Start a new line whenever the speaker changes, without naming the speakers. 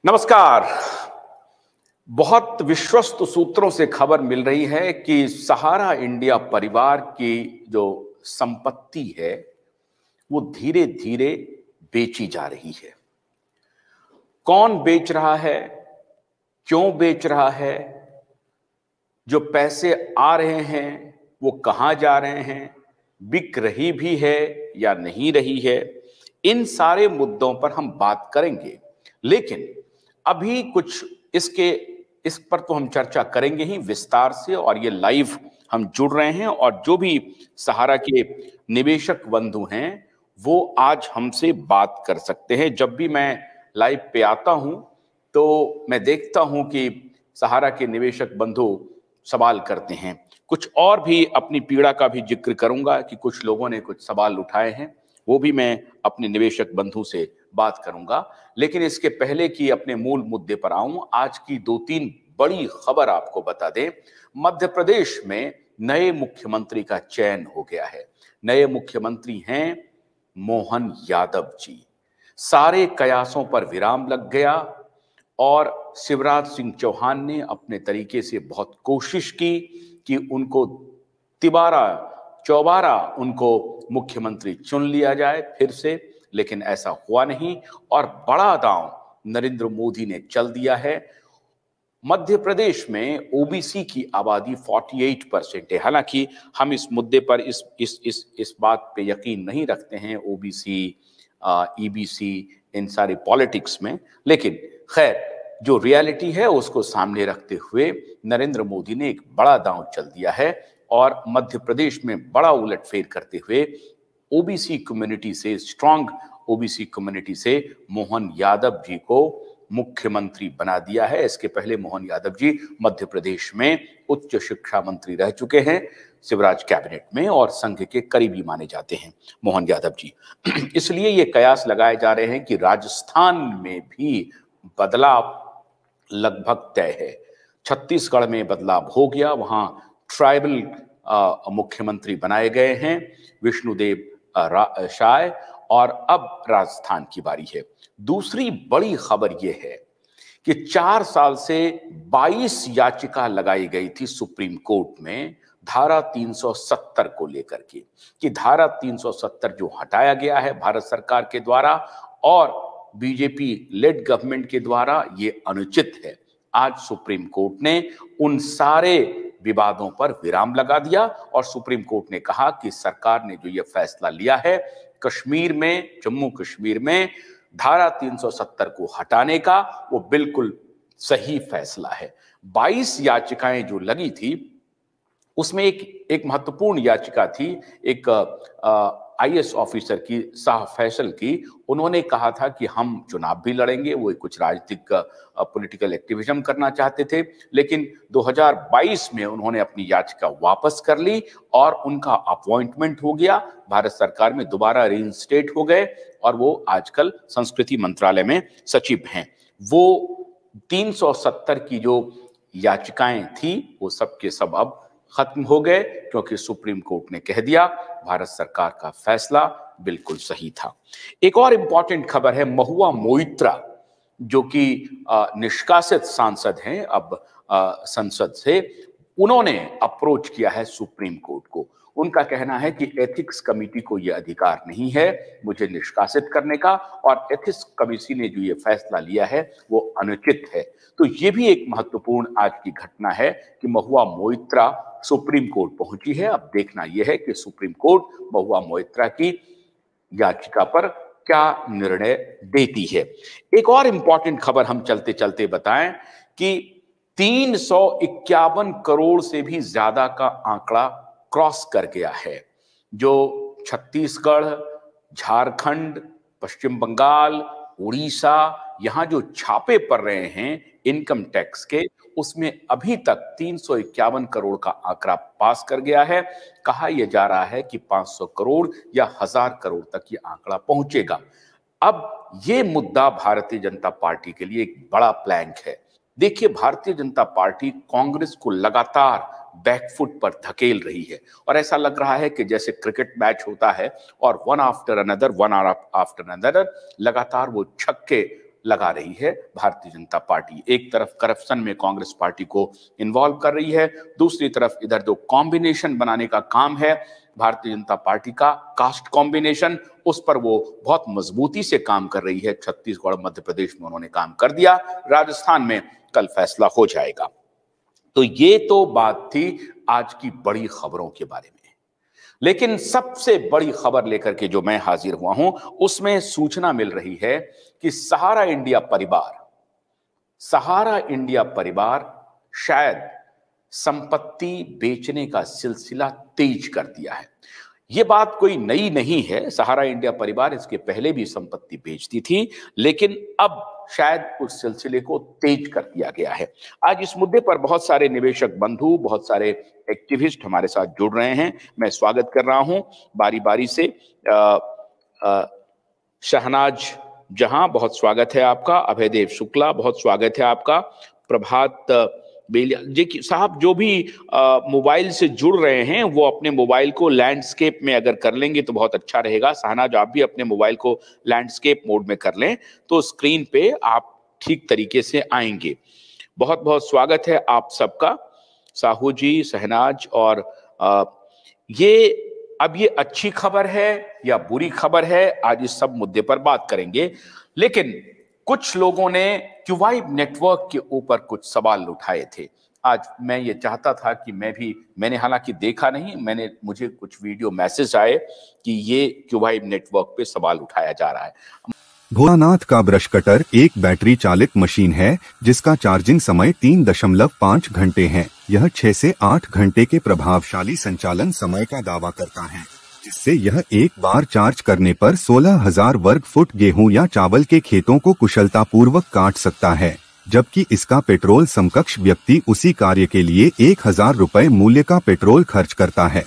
नमस्कार। बहुत विश्वस्त सूत्रों से खबर मिल रही है कि सहारा इंडिया परिवार की जो संपत्ति है वो धीरे धीरे बेची जा रही है। कौन बेच रहा है, क्यों बेच रहा है, जो पैसे आ रहे हैं वो कहां जा रहे हैं, बिक रही भी है या नहीं रही है, इन सारे मुद्दों पर हम बात करेंगे। लेकिन अभी कुछ इस पर तो हम चर्चा करेंगे ही विस्तार से, और ये लाइव हम जुड़ रहे हैं और जो भी सहारा के निवेशक बंधु हैं वो आज हमसे बात कर सकते हैं। जब भी मैं लाइव पे आता हूं तो मैं देखता हूं कि सहारा के निवेशक बंधु सवाल करते हैं। कुछ और भी अपनी पीड़ा का भी जिक्र करूंगा कि कुछ लोगों ने कुछ सवाल उठाए हैं, वो भी मैं अपने निवेशक बंधु से बात करूंगा। लेकिन इसके पहले कि अपने मूल मुद्दे पर आऊं, आज की दो तीन बड़ी खबर आपको बता दें। मध्य प्रदेश में नए मुख्यमंत्री का चयन हो गया है। नए मुख्यमंत्री हैं मोहन यादव जी। सारे कयासों पर विराम लग गया और शिवराज सिंह चौहान ने अपने तरीके से बहुत कोशिश की कि उनको तिबारा चौबारा उनको मुख्यमंत्री चुन लिया जाए फिर से, लेकिन ऐसा हुआ नहीं और बड़ा दांव नरेंद्र मोदी ने चल दिया है। मध्य प्रदेश में ओबीसी की आबादी 48% है। हालांकि हम इस मुद्दे पर इस बात पे यकीन नहीं रखते हैं, ओबीसी ईबीसी इन सारे पॉलिटिक्स में, लेकिन खैर जो रियलिटी है उसको सामने रखते हुए नरेंद्र मोदी ने एक बड़ा दांव चल दिया है और मध्य प्रदेश में बड़ा उलटफेर करते हुए ओबीसी कम्युनिटी से, स्ट्रांग ओबीसी कम्युनिटी से मोहन यादव जी को मुख्यमंत्री बना दिया है। इसके पहले मोहन यादव जी मध्य प्रदेश में उच्च शिक्षा मंत्री रह चुके हैं शिवराज कैबिनेट में और संघ के करीबी माने जाते हैं मोहन यादव जी। इसलिए ये कयास लगाए जा रहे हैं कि राजस्थान में भी बदलाव लगभग तय है। छत्तीसगढ़ में बदलाव हो गया, वहां ट्राइबल मुख्यमंत्री बनाए गए हैं विष्णुदेव साय, और अब राजस्थान की बारी है। दूसरी बड़ी खबर यह है कि 4 साल से 22 याचिका लगाई गई थी सुप्रीम कोर्ट में धारा 370 को लेकर के, कि धारा 370 जो हटाया गया है भारत सरकार के द्वारा और बीजेपी लेड गवर्नमेंट के द्वारा, ये अनुचित है। आज सुप्रीम कोर्ट ने उन सारे विवादों पर विराम लगा दिया और सुप्रीम कोर्ट ने कहा कि सरकार ने जो यह फैसला लिया है कश्मीर में, जम्मू कश्मीर में धारा 370 को हटाने का, वो बिल्कुल सही फैसला है। 22 याचिकाएं जो लगी थी उसमें एक महत्वपूर्ण याचिका थी एक आईएएस ऑफिसर की, शाह फैसल की। उन्होंने कहा था कि हम चुनाव भी लड़ेंगे, वो कुछ राजनीतिक पॉलिटिकल एक्टिविज्म करना चाहते थे, लेकिन 2022 में उन्होंने अपनी याचिका वापस कर ली और उनका अपॉइंटमेंट हो गया, भारत सरकार में दोबारा रीइंस्टेट हो गए और वो आजकल संस्कृति मंत्रालय में सचिव हैं। वो 370 की जो याचिकाएं थी वो सब के सब अब खत्म हो गए, क्योंकि सुप्रीम कोर्ट ने कह दिया भारत सरकार का फैसला बिल्कुल सही था। एक और इंपॉर्टेंट खबर है, महुआ मोइत्रा जो कि निष्कासित सांसद हैं अब संसद से, उन्होंने अप्रोच किया है सुप्रीम कोर्ट को। उनका कहना है कि एथिक्स कमेटी को यह अधिकार नहीं है मुझे निष्कासित करने का, और एथिक्स कमेटी ने जो ये फैसला लिया है वो अनुचित है। तो ये भी एक महत्वपूर्ण आज की घटना है कि महुआ मोइत्रा सुप्रीम कोर्ट पहुंची है। अब देखना यह है कि सुप्रीम कोर्ट महुआ मोइत्रा की याचिका पर क्या निर्णय देती है। एक और इंपॉर्टेंट खबर हम चलते चलते बताएं कि 351 करोड़ से भी ज्यादा का आंकड़ा क्रॉस कर गया है, जो छत्तीसगढ़, झारखंड, पश्चिम बंगाल, उड़ीसा, यहां जो छापे पड़ रहे हैं इनकम टैक्स के, उसमें अभी तक 351 करोड़ का आंकड़ा पास कर गया है। कहा यह जा रहा है कि 500 करोड़ या 1000 करोड़ तक ये आंकड़ा पहुंचेगा। अब ये मुद्दा भारतीय जनता पार्टी के लिए एक बड़ा प्लैंक है। देखिए, भारतीय जनता पार्टी कांग्रेस को लगातार बैकफुट पर धकेल रही है और ऐसा लग रहा है कि जैसे क्रिकेट मैच होता है और वन आफ्टर अनदर लगातार वो छक्के लगा रही है भारतीय जनता पार्टी। एक तरफ करप्शन में कांग्रेस पार्टी को इन्वॉल्व कर रही है, दूसरी तरफ इधर जो कॉम्बिनेशन बनाने का काम है भारतीय जनता पार्टी का, कास्ट कॉम्बिनेशन, उस पर वो बहुत मजबूती से काम कर रही है। छत्तीसगढ़, मध्य प्रदेश में उन्होंने काम कर दिया, राजस्थान में कल फैसला हो जाएगा। तो ये तो बात थी आज की बड़ी खबरों के बारे में। लेकिन सबसे बड़ी खबर लेकर के जो मैं हाजिर हुआ हूं, उसमें सूचना मिल रही है कि सहारा इंडिया परिवार शायद संपत्ति बेचने का सिलसिला तेज कर दिया है। यह बात कोई नई नहीं है, सहारा इंडिया परिवार इसके पहले भी संपत्ति बेचती थी, लेकिन अब शायद उस सिलसिले को तेज कर दिया गया है। आज इस मुद्दे पर बहुत सारे निवेशक बंधु, बहुत सारे एक्टिविस्ट हमारे साथ जुड़ रहे हैं। मैं स्वागत कर रहा हूं बारी बारी से। शहनाज जहां, बहुत स्वागत है आपका। अभयदेव शुक्ला, बहुत स्वागत है आपका। प्रभात बेलिया जी साहब, जो भी मोबाइल से जुड़ रहे हैं वो अपने मोबाइल को लैंडस्केप में अगर कर लेंगे तो बहुत अच्छा रहेगा। शहनाज, आप भी अपने मोबाइल को लैंडस्केप मोड में कर लें तो स्क्रीन पे आप ठीक तरीके से आएंगे। बहुत बहुत स्वागत है आप सबका, साहू जी, शहनाज। और ये अच्छी खबर है या बुरी खबर है, आज इस सब मुद्दे पर बात करेंगे। लेकिन कुछ लोगों ने क्यूवाइब नेटवर्क के ऊपर कुछ सवाल उठाए थे। आज मैं ये चाहता था कि मैंने हालांकि देखा नहीं, मुझे कुछ वीडियो मैसेज आए कि ये क्यूवाइब नेटवर्क पे सवाल उठाया जा रहा है।
भोलानाथ का ब्रश कटर एक बैटरी चालित मशीन है जिसका चार्जिंग समय 3.5 घंटे है। यह 6 से 8 घंटे के प्रभावशाली संचालन समय का दावा करता है, जिससे यह एक बार चार्ज करने पर 16,000 वर्ग फुट गेहूं या चावल के खेतों को कुशलतापूर्वक काट सकता है, जबकि इसका पेट्रोल समकक्ष व्यक्ति उसी कार्य के लिए 1,000 रुपए मूल्य का पेट्रोल खर्च करता है।